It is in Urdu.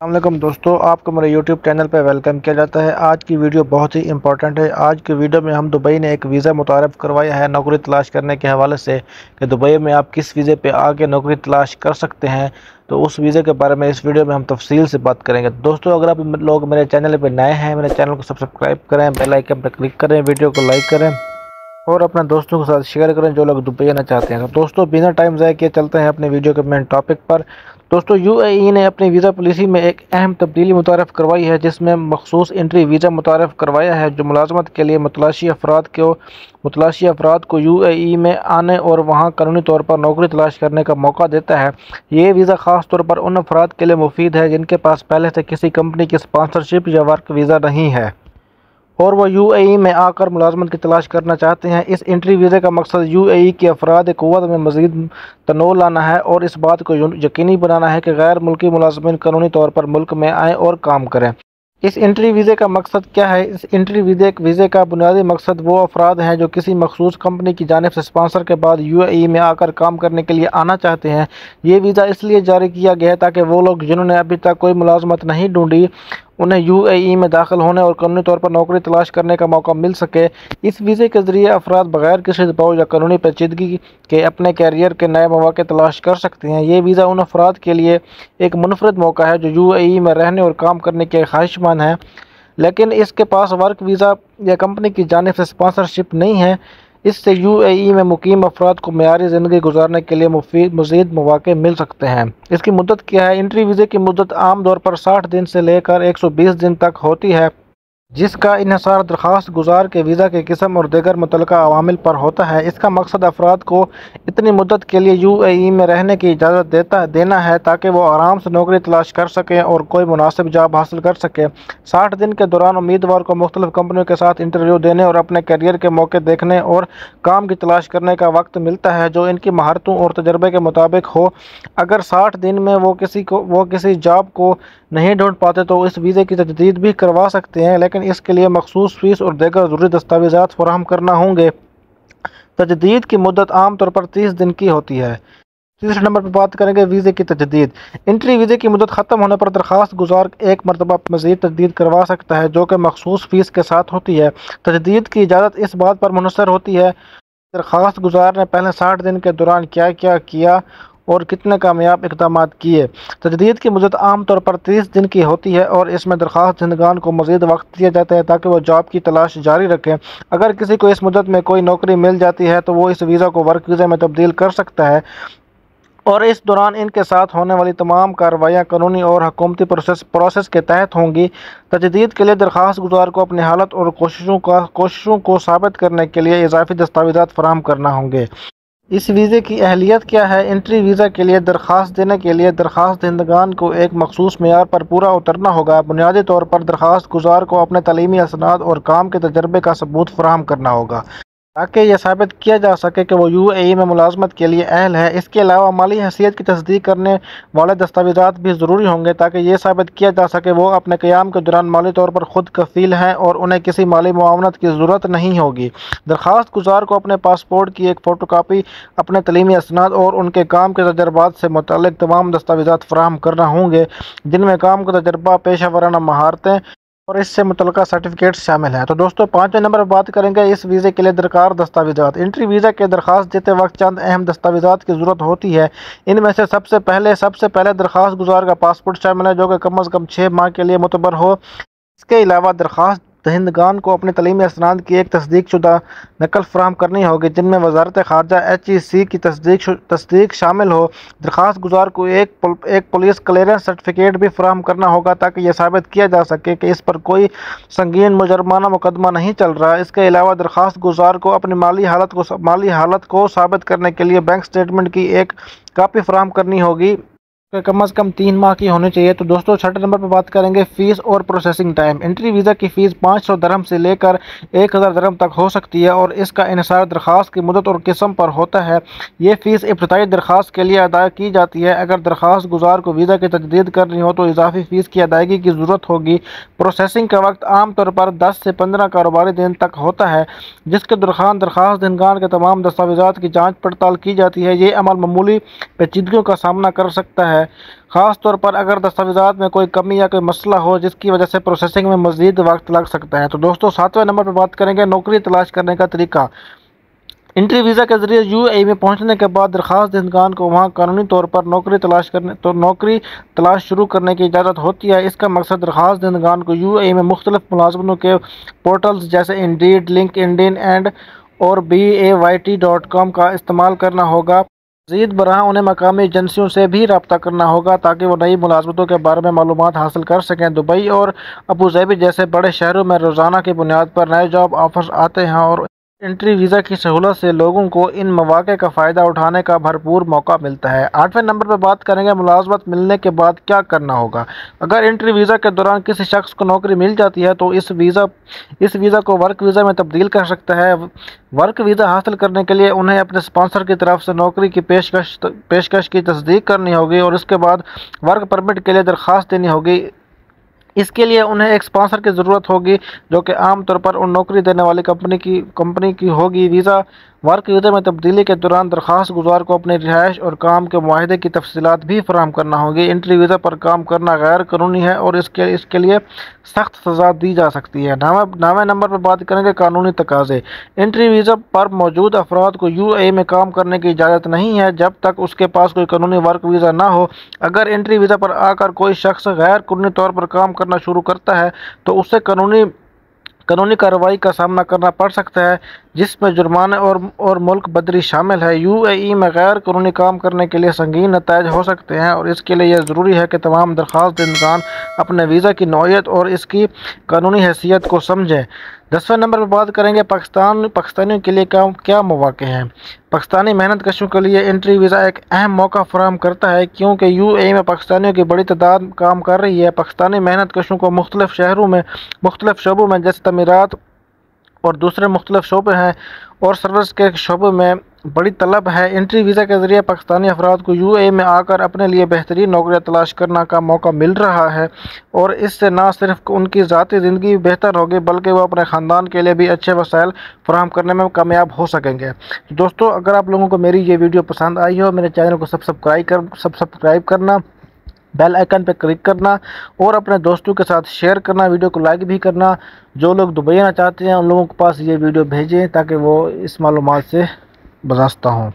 السلام علیکم دوستو، آپ کو میرے یوٹیوب چینل پہ ویلکم کیا جاتا ہے۔ آج کی ویڈیو بہت ہی امپورٹنٹ ہے۔ آج کی ویڈیو میں ہم دبئی نے ایک ویزا متعارف کروایا ہے نوکری تلاش کرنے کے حوالے سے کہ دبئی میں آپ کس ویزے پہ آ کے نوکری تلاش کر سکتے ہیں، تو اس ویزے کے بارے میں اس ویڈیو میں ہم تفصیل سے بات کریں گے۔ دوستو، اگر آپ لوگ میرے چینل پہ نئے ہیں، میرے چینل کو سبسکرائب کریں، بیل آئیکن پہ کلک کریں، ویڈیو کو لائک کریں اور اپنے دوستوں کے ساتھ شیئر کریں جو لوگ دبئی آنا چاہتے ہیں۔ تو دوستو، بنا ٹائم ضائع کیے چلتے ہیں اپنے ویڈیو کے مین ٹاپک پر۔ دوستو، یو اے ای نے اپنی ویزا پالیسی میں ایک اہم تبدیلی متعارف کروائی ہے، جس میں مخصوص انٹری ویزا متعارف کروایا ہے جو ملازمت کے لیے متلاشی افراد کو یو اے ای میں آنے اور وہاں قانونی طور پر نوکری تلاش کرنے کا موقع دیتا ہے۔ یہ ویزا خاص طور پر ان افراد کے لیے مفید ہے جن کے پاس پہلے سے کسی کمپنی کی اسپانسرشپ یا ورک ویزا نہیں ہے اور وہ یو اے ای میں آ کر ملازمت کی تلاش کرنا چاہتے ہیں۔ اس انٹری ویزے کا مقصد یو اے ای کے افراد قوت میں مزید تنوع لانا ہے اور اس بات کو یقینی بنانا ہے کہ غیر ملکی ملازمین قانونی طور پر ملک میں آئیں اور کام کریں۔ اس انٹری ویزے کا مقصد کیا ہے؟ اس انٹری ویزے کا بنیادی مقصد وہ افراد ہیں جو کسی مخصوص کمپنی کی جانب سے اسپانسر کے بعد یو اے ای میں آ کر کام کرنے کے لیے آنا چاہتے ہیں۔ یہ ویزا اس لیے جاری کیا گیا ہے تاکہ وہ لوگ جنہوں نے ابھی تک کوئی ملازمت نہیں ڈھونڈی، انہیں یو اے ای میں داخل ہونے اور قانونی طور پر نوکری تلاش کرنے کا موقع مل سکے۔ اس ویزے کے ذریعے افراد بغیر کسی دباؤ یا قانونی پیچیدگی کے اپنے کیریئر کے نئے مواقع تلاش کر سکتے ہیں۔ یہ ویزا ان افراد کے لیے ایک منفرد موقع ہے جو یو اے ای میں رہنے اور کام کرنے کے خواہشمند ہیں لیکن اس کے پاس ورک ویزا یا کمپنی کی جانب سے اسپانسرشپ نہیں ہے۔ اس سے یو اے ای میں مقیم افراد کو معیاری زندگی گزارنے کے لیے مزید مواقع مل سکتے ہیں۔ اس کی مدت کیا ہے؟ انٹری ویزے کی مدت عام طور پر 60 دن سے لے کر 120 دن تک ہوتی ہے، جس کا انحصار درخواست گزار کے ویزا کی قسم اور دیگر متعلقہ عوامل پر ہوتا ہے۔ اس کا مقصد افراد کو اتنی مدت کے لیے یو اے ای میں رہنے کی اجازت دینا ہے تاکہ وہ آرام سے نوکری تلاش کر سکیں اور کوئی مناسب جاب حاصل کر سکیں۔ 60 دن کے دوران امیدوار کو مختلف کمپنیوں کے ساتھ انٹرویو دینے اور اپنے کیریئر کے موقع دیکھنے اور کام کی تلاش کرنے کا وقت ملتا ہے جو ان کی مہارتوں اور تجربے کے مطابق ہو۔ اگر 60 دن میں وہ کسی جاب کو نہیں ڈھونڈ پاتے تو اس ویزے کی تجدید بھی کروا سکتے ہیں، لیکن اس کے لیے مخصوص فیس اور دیگر ضروری دستاویزات فراہم کرنا ہوں گے۔ تجدید کی مدت عام طور پر 30 دن کی ہوتی ہے۔ تیسرے نمبر پر بات کریں گے ویزے کی تجدید۔ انٹری ویزے کی مدت ختم ہونے پر درخواست گزار ایک مرتبہ مزید تجدید کروا سکتا ہے جو کہ مخصوص فیس کے ساتھ ہوتی ہے۔ تجدید کی اجازت اس بات پر منحصر ہوتی ہے کہ درخواست گزار نے پہلے 60 دن کے دوران کیا کیا اور کتنے کامیاب اقدامات کیے۔ تجدید کی مدت عام طور پر 30 دن کی ہوتی ہے اور اس میں درخواست دہندگان کو مزید وقت دیا جاتا ہے تاکہ وہ جاب کی تلاش جاری رکھیں۔ اگر کسی کو اس مدت میں کوئی نوکری مل جاتی ہے تو وہ اس ویزا کو ورک ویزا میں تبدیل کر سکتا ہے اور اس دوران ان کے ساتھ ہونے والی تمام کارروائیاں قانونی اور حکومتی پروسیس کے تحت ہوں گی۔ تجدید کے لیے درخواست گزار کو اپنی حالت اور کوششوں کو ثابت کرنے کے لیے اضافی دستاویزات فراہم کرنا ہوں گے۔ اس ویزے کی اہلیت کیا ہے؟ انٹری ویزا کے لیے درخواست دینے کے لیے درخواست دہندگان کو ایک مخصوص معیار پر پورا اترنا ہوگا۔ بنیادی طور پر درخواست گزار کو اپنے تعلیمی اسناد اور کام کے تجربے کا ثبوت فراہم کرنا ہوگا تاکہ یہ ثابت کیا جا سکے کہ وہ یو اے ای میں ملازمت کے لیے اہل ہے۔ اس کے علاوہ مالی حیثیت کی تصدیق کرنے والے دستاویزات بھی ضروری ہوں گے تاکہ یہ ثابت کیا جا سکے وہ اپنے قیام کے دوران مالی طور پر خود کفیل ہیں اور انہیں کسی مالی معاونت کی ضرورت نہیں ہوگی۔ درخواست گزار کو اپنے پاسپورٹ کی ایک فوٹو کاپی، اپنے تعلیمی اسناد اور ان کے کام کے تجربات سے متعلق تمام دستاویزات فراہم کرنا ہوں گے جن میں کام کا تجربہ، پیشہ ورانہ مہارتیں اور اس سے متعلقہ سرٹیفکیٹس شامل ہیں۔ تو دوستو، 5ویں نمبر پر بات کریں گے اس ویزے کے لیے درکار دستاویزات۔ انٹری ویزا کے درخواست دیتے وقت چند اہم دستاویزات کی ضرورت ہوتی ہے۔ ان میں سے سب سے پہلے درخواست گزار کا پاسپورٹ شامل ہے جو کہ کم از کم 6 ماہ کے لیے معتبر ہو۔ اس کے علاوہ درخواست دہندگان کو اپنے تعلیمی اسناد کی ایک تصدیق شدہ نقل فراہم کرنی ہوگی جن میں وزارت خارجہ (HEC) کی تصدیق شامل ہو۔ درخواست گزار کو ایک پولیس کلیئرنس سرٹیفکیٹ بھی فراہم کرنا ہوگا تاکہ یہ ثابت کیا جا سکے کہ اس پر کوئی سنگین مجرمانہ مقدمہ نہیں چل رہا۔ اس کے علاوہ درخواست گزار کو اپنی مالی حالت کو ثابت کرنے کے لیے بینک اسٹیٹمنٹ کی ایک کاپی فراہم کرنی ہوگی کہ کم از کم 3 ماہ کی ہونی چاہیے۔ تو دوستو، 6 نمبر پر بات کریں گے فیس اور پروسیسنگ ٹائم۔ انٹری ویزا کی فیس 500 درہم سے لے کر 1000 درہم تک ہو سکتی ہے اور اس کا انحصار درخواست کی مدت اور قسم پر ہوتا ہے۔ یہ فیس ابتدائی درخواست کے لیے ادا کی جاتی ہے۔ اگر درخواست گزار کو ویزا کی تجدید کرنی ہو تو اضافی فیس کی ادائیگی کی ضرورت ہوگی۔ پروسیسنگ کا وقت عام طور پر 10 سے 15 کاروباری دن تک ہوتا ہے جس کے دوران درخواست دہندگان کے تمام دستاویزات کی جانچ پڑتال کی جاتی ہے۔ یہ عمل معمولی پیچیدگیوں کا سامنا کر سکتا ہے ہے، خاص طور پر اگر دستاویزات میں کوئی کمی یا کوئی مسئلہ ہو جس کی وجہ سے پروسیسنگ میں مزید وقت لگ سکتا ہے۔ تو دوستو 7ویں نمبر پہ بات کریں گے نوکری تلاش کرنے کا طریقہ۔ انٹری ویزا کے ذریعے یو اے ای میں پہنچنے کے بعد درخواست دہندگان کو وہاں قانونی طور پر نوکری تلاش شروع کرنے کی اجازت ہوتی ہے۔ اس کا مقصد درخواست دہندگان کو یو اے ای میں مختلف ملازمتوں کے پورٹلز جیسے انڈیڈ، لنکڈ ان اور BAYT.com کا استعمال کرنا ہوگا۔ مزید برآں انہیں مقامی ایجنسیوں سے بھی رابطہ کرنا ہوگا تاکہ وہ نئی ملازمتوں کے بارے میں معلومات حاصل کر سکیں۔ دبئی اور ابوظہبی جیسے بڑے شہروں میں روزانہ کی بنیاد پر نئے جاب آفرز آتے ہیں اور انٹری ویزا کی سہولت سے لوگوں کو ان مواقع کا فائدہ اٹھانے کا بھرپور موقع ملتا ہے۔ 8ویں نمبر پر بات کریں گے ملازمت ملنے کے بعد کیا کرنا ہوگا۔ اگر انٹری ویزا کے دوران کسی شخص کو نوکری مل جاتی ہے تو اس ویزا کو ورک ویزا میں تبدیل کر سکتا ہے۔ ورک ویزا حاصل کرنے کے لیے انہیں اپنے اسپانسر کی طرف سے نوکری کی پیشکش کی تصدیق کرنی ہوگی اور اس کے بعد ورک پرمٹ کے لیے درخواست دینی ہوگی۔ اس کے لیے انہیں ایک اسپانسر کی ضرورت ہوگی جو کہ عام طور پر ان نوکری دینے والی کمپنی کی ہوگی۔ ورک ویزا میں تبدیلی کے دوران درخواست گزار کو اپنی رہائش اور کام کے معاہدے کی تفصیلات بھی فراہم کرنا ہوگی۔ انٹری ویزا پر کام کرنا غیر قانونی ہے اور اس کے لیے سخت سزا دی جا سکتی ہے۔ 9ویں نمبر پر بات کریں گے قانونی تقاضے۔ انٹری ویزا پر موجود افراد کو یو اے ای میں کام کرنے کی اجازت نہیں ہے جب تک اس کے پاس کوئی قانونی ورک ویزا نہ ہو۔ اگر انٹری ویزا پر آ کر کوئی شخص غیر قانونی طور پر کام کرنا شروع کرتا ہے تو اسے قانونی کارروائی کا سامنا کرنا پڑ سکتا ہے جس میں جرمانے اور ملک بدری شامل ہے۔ یو اے ای میں غیر قانونی کام کرنے کے لیے سنگین نتائج ہو سکتے ہیں اور اس کے لیے یہ ضروری ہے کہ تمام درخواست دہندگان اپنے ویزا کی نوعیت اور اس کی قانونی حیثیت کو سمجھیں۔ 10ویں نمبر پر بات کریں گے پاکستانیوں کے لیے کیا مواقع ہیں۔ پاکستانی محنت کشوں کے لیے انٹری ویزا ایک اہم موقع فراہم کرتا ہے کیونکہ یو اے ای میں پاکستانیوں کی بڑی تعداد کام کر رہی ہے۔ پاکستانی محنت کشوں کو مختلف شعبوں میں جیسے تعمیرات اور دوسرے مختلف شعبے ہیں اور سروس کے شعبے میں بڑی طلب ہے۔ انٹری ویزا کے ذریعے پاکستانی افراد کو یو اے ای میں آ کر اپنے لیے بہترین نوکریاں تلاش کرنے کا موقع مل رہا ہے اور اس سے نہ صرف ان کی ذاتی زندگی بہتر ہوگی بلکہ وہ اپنے خاندان کے لیے بھی اچھے وسائل فراہم کرنے میں کامیاب ہو سکیں گے۔ دوستو اگر آپ لوگوں کو میری یہ ویڈیو پسند آئی ہو، میرے چینل کو سبسکرائب کرنا، بیل آئیکن پہ کلک کرنا اور اپنے دوستوں کے ساتھ شیئر کرنا، ویڈیو کو لائک بھی کرنا۔ جو لوگ دبئی آنا چاہتے ہیں ان لوگوں کے پاس یہ ویڈیو بھیجیں تاکہ وہ اس معلومات سے بازاستہ ہوں۔